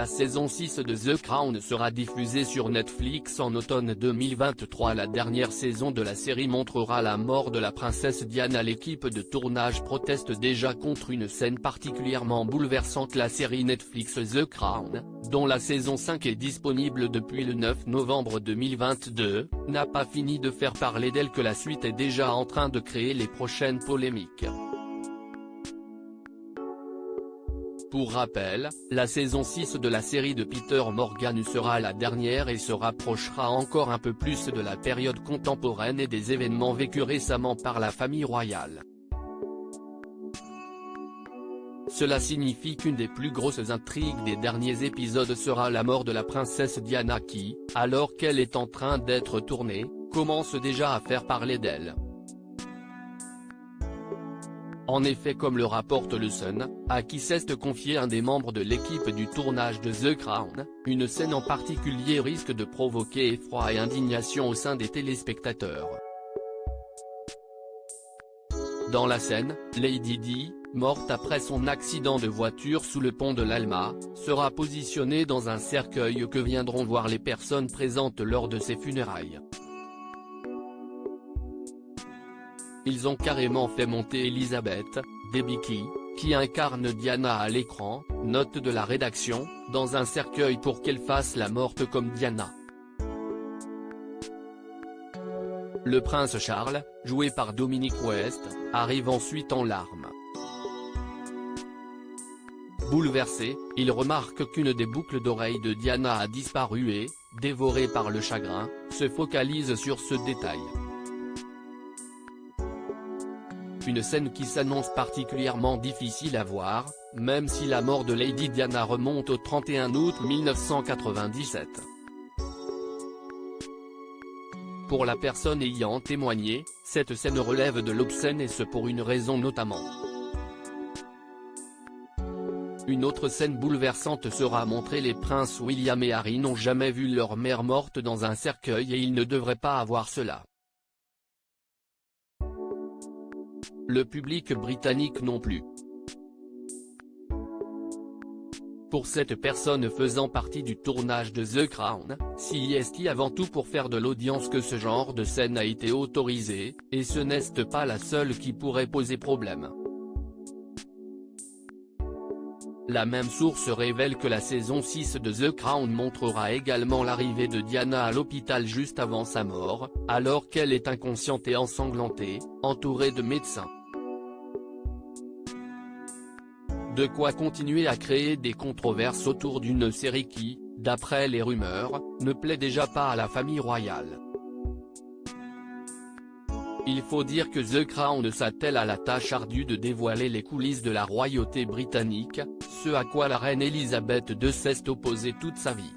La saison 6 de The Crown sera diffusée sur Netflix en automne 2023. La dernière saison de la série montrera la mort de la princesse Diana. L'équipe de tournage proteste déjà contre une scène particulièrement bouleversante. La série Netflix The Crown, dont la saison 5 est disponible depuis le 9 novembre 2022, n'a pas fini de faire parler d'elle que la suite est déjà en train de créer les prochaines polémiques. Pour rappel, la saison 6 de la série de Peter Morgan sera la dernière et se rapprochera encore un peu plus de la période contemporaine et des événements vécus récemment par la famille royale. Cela signifie qu'une des plus grosses intrigues des derniers épisodes sera la mort de la princesse Diana qui, alors qu'elle est en train d'être tournée, commence déjà à faire parler d'elle. En effet, comme le rapporte le Sun, à qui s'est confié un des membres de l'équipe du tournage de The Crown, une scène en particulier risque de provoquer effroi et indignation au sein des téléspectateurs. Dans la scène, Lady Di, morte après son accident de voiture sous le pont de l'Alma, sera positionnée dans un cercueil que viendront voir les personnes présentes lors de ses funérailles. Ils ont carrément fait monter Elizabeth Debicki, qui incarne Diana à l'écran, note de la rédaction, dans un cercueil pour qu'elle fasse la morte comme Diana. Le prince Charles, joué par Dominic West, arrive ensuite en larmes. Bouleversé, il remarque qu'une des boucles d'oreilles de Diana a disparu et, dévoré par le chagrin, se focalise sur ce détail. Une scène qui s'annonce particulièrement difficile à voir, même si la mort de Lady Diana remonte au 31 août 1997. Pour la personne ayant témoigné, cette scène relève de l'obscène et ce pour une raison notamment. Une autre scène bouleversante sera montrée. Les princes William et Harry n'ont jamais vu leur mère morte dans un cercueil et ils ne devraient pas avoir cela. Le public britannique non plus. Pour cette personne faisant partie du tournage de The Crown, c'est avant tout pour faire de l'audience que ce genre de scène a été autorisé, et ce n'est pas la seule qui pourrait poser problème. La même source révèle que la saison 6 de The Crown montrera également l'arrivée de Diana à l'hôpital juste avant sa mort, alors qu'elle est inconsciente et ensanglantée, entourée de médecins. De quoi continuer à créer des controverses autour d'une série qui, d'après les rumeurs, ne plaît déjà pas à la famille royale. Il faut dire que The Crown s'attelle à la tâche ardue de dévoiler les coulisses de la royauté britannique, ce à quoi la reine Elisabeth II s'est opposée toute sa vie.